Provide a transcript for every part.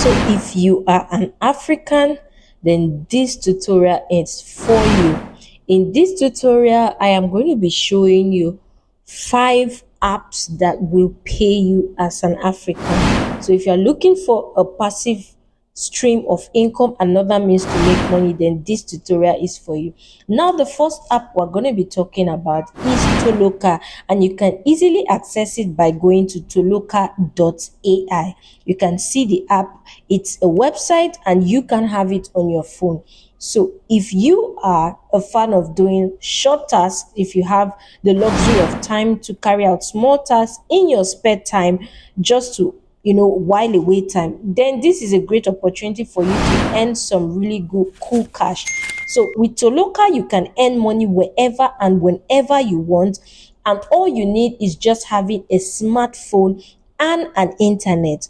So if you are an African, then this tutorial is for you. In this tutorial, I am going to be showing you 5 apps that will pay you as an African. So if you're looking for a passive stream of income, another means to make money, then this tutorial is for you. Now the first app we're going to be talking about is Toloka, and you can easily access it by going to toloka.ai. You can see the app. It's a website and you can have it on your phone. So if you are a fan of doing short tasks, if you have the luxury of time to carry out small tasks in your spare time, just to while away time, then this is a great opportunity for you to earn some really good cool cash. So with Toloka, you can earn money wherever and whenever you want, and all you need is just having a smartphone and an internet.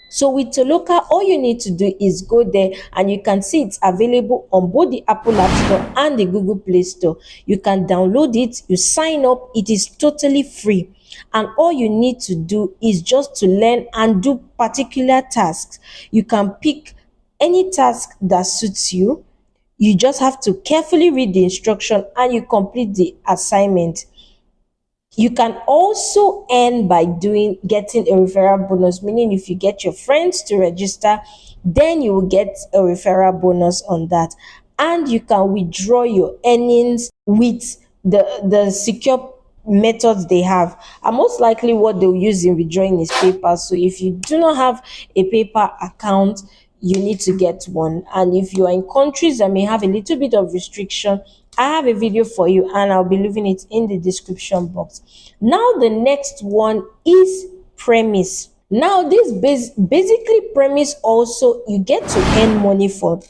So with Toloka, all you need to do is go there and you can see it's available on both the Apple App Store and the Google Play Store. You can download it, you sign up, it is totally free. And all you need to do is just to learn and do particular tasks. You can pick any task that suits you. You just have to carefully read the instruction and you complete the assignment. You can also earn by getting a referral bonus, meaning if you get your friends to register, then you will get a referral bonus on that. And you can withdraw your earnings with the secure methods they have. And most likely what they'll use in withdrawing is PayPal. So if you do not have a PayPal account, you need to get one. And if you are in countries that may have a little bit of restriction, I have a video for you and I'll be leaving it in the description box. Now the next one is Premise. Now this basically Premise also, you get to earn money from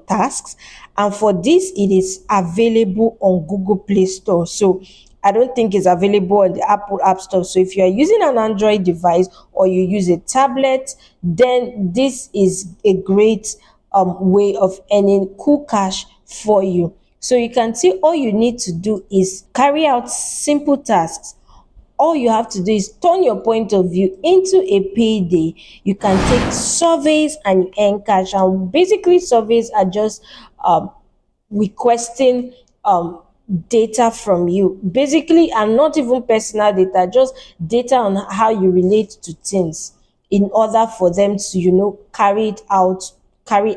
tasks, and for this it is available on Google Play Store. So I don't think it's available on the Apple App Store. So if you are using an Android device or you use a tablet, then this is a great way of earning cool cash for you. So you can see all you need to do is carry out simple tasks. All you have to do is turn your point of view into a payday. You can take surveys and you earn cash. And basically surveys are just requesting data from you, basically, and not even personal data, just data on how you relate to things, in order for them to carry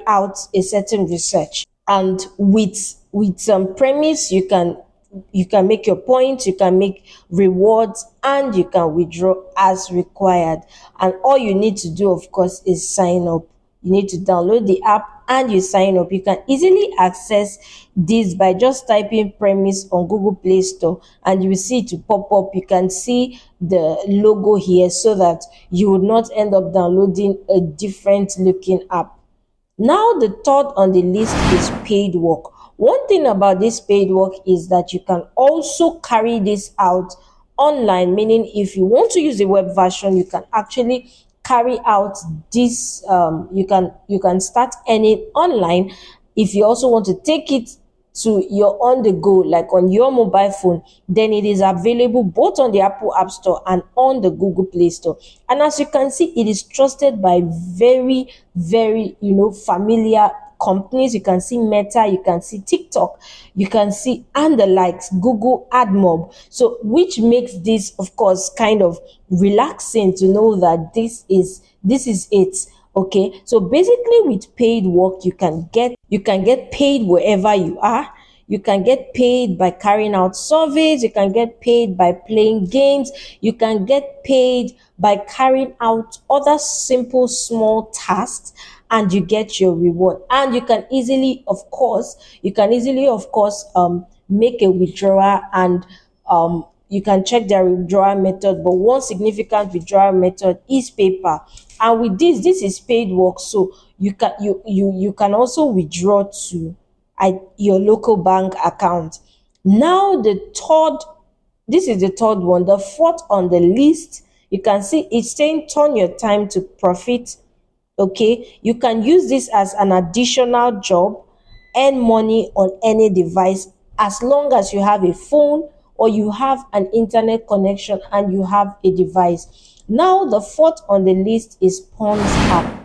out a certain research. And with some Premise, you can make your points, you can make rewards, and you can withdraw as required. And all you need to do, of course, is sign up. You need to download the app and you sign up. You can easily access this by just typing Premise on Google Play Store and you will see it to pop up. You can see the logo here so that you would not end up downloading a different looking app. Now the third on the list is paid work. One thing about this paid work is that you can also carry this out online, meaning if you want to use the web version, you can actually carry out this. You can start earning online. If you also want to take it to your on the go, like on your mobile phone, then it is available both on the Apple App Store and on the Google Play Store. And as you can see, it is trusted by very, very familiar companies. You can see Meta, you can see TikTok, you can see and the likes, Google AdMob. So which makes this, of course, kind of relaxing to know that this is it. Okay, so basically with paid work, you can get paid wherever you are. You can get paid by carrying out surveys, you can get paid by playing games, you can get paid by carrying out other simple small tasks, and you get your reward. And you can easily of course make a withdrawal, and you can check their withdrawal method. But one significant withdrawal method is PayPal. And with this is paid work, so you can also withdraw to your local bank account. Now this is the third one. The fourth on the list, you can see it's saying turn your time to profit. Okay, you can use this as an additional job, earn money on any device, as long as you have a phone or you have an internet connection and you have a device. Now the fourth on the list is Pawns app.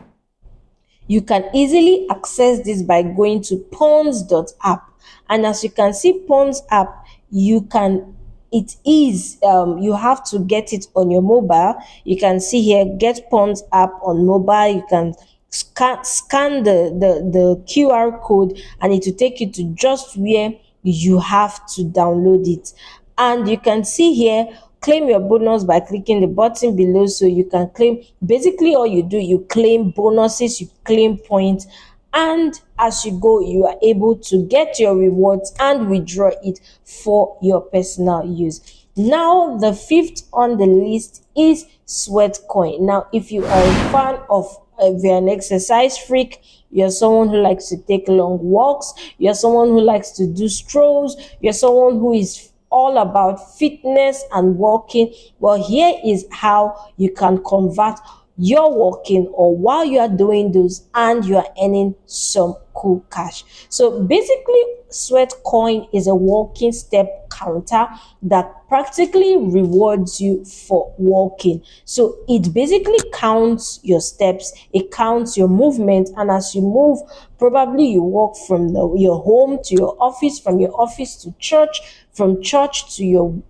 You can easily access this by going to pawns.app. And as you can see, Pawns app, you can it is you have to get it on your mobile. You can see here, get Pawns app on mobile. You can scan the QR code, and it will take you to just where you have to download it. And you can see here, claim your bonus by clicking the button below. So you can claim, basically all you do, you claim bonuses, you claim points, and as you go, you are able to get your rewards and withdraw it for your personal use. Now, the fifth on the list is Sweatcoin. Now, if you are a fan of, if you're an exercise freak, you're someone who likes to take long walks, you're someone who likes to do strolls, you're someone who is all about fitness and walking, well, here is how you can convert your walking, or while you are doing those, and you are earning some cool cash. So basically, Sweatcoin is a walking step counter that practically rewards you for walking. So it basically counts your steps, it counts your movement, and as you move, probably you walk from your home to your office, from your office to church, from church to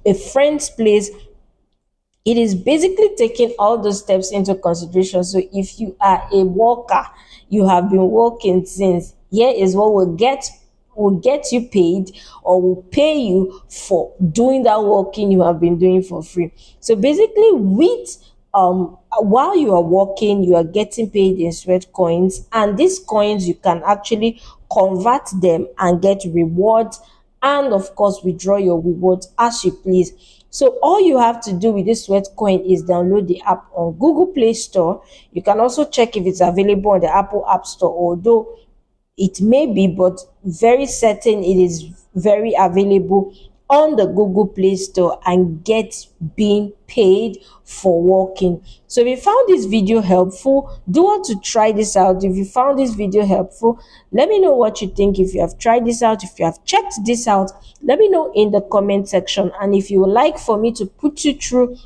a friend's place. It is basically taking all those steps into consideration. So if you are a walker, you have been walking since, here is what will get you paid, or will pay you for doing that walking you have been doing for free. So basically, with while you are walking, you are getting paid in sweat coins, and these coins you can actually convert them and get rewards, and of course withdraw your rewards as you please. So all you have to do with this Sweatcoin is download the app on Google Play Store. You can also check if it's available on the Apple App Store, although it may be, but very certain it is very available on the Google Play Store, and get being paid for walking. So if you found this video helpful, do want to try this out. If you found this video helpful, let me know what you think. If you have tried this out, if you have checked this out, let me know in the comment section. And if you would like for me to put you through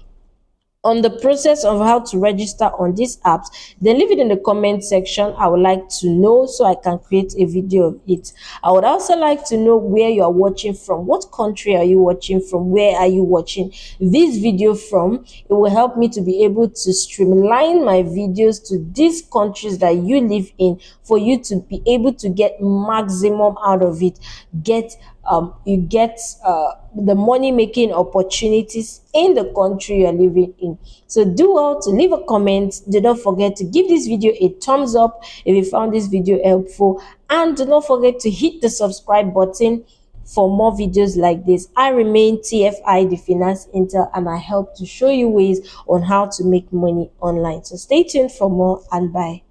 on the process of how to register on these apps, then leave it in the comment section. I would like to know, so I can create a video of it. I would also like to know where you are watching from. What country are you watching from? Where are you watching this video from? It will help me to be able to streamline my videos to these countries that you live in, for you to be able to get maximum out of it. You get the money making opportunities in the country you're living in. So do well to leave a comment. Do not forget to give this video a thumbs up if you found this video helpful, and do not forget to hit the subscribe button for more videos like this. I remain TFI, the Finance Intel, and I help to show you ways on how to make money online. So stay tuned for more, and bye.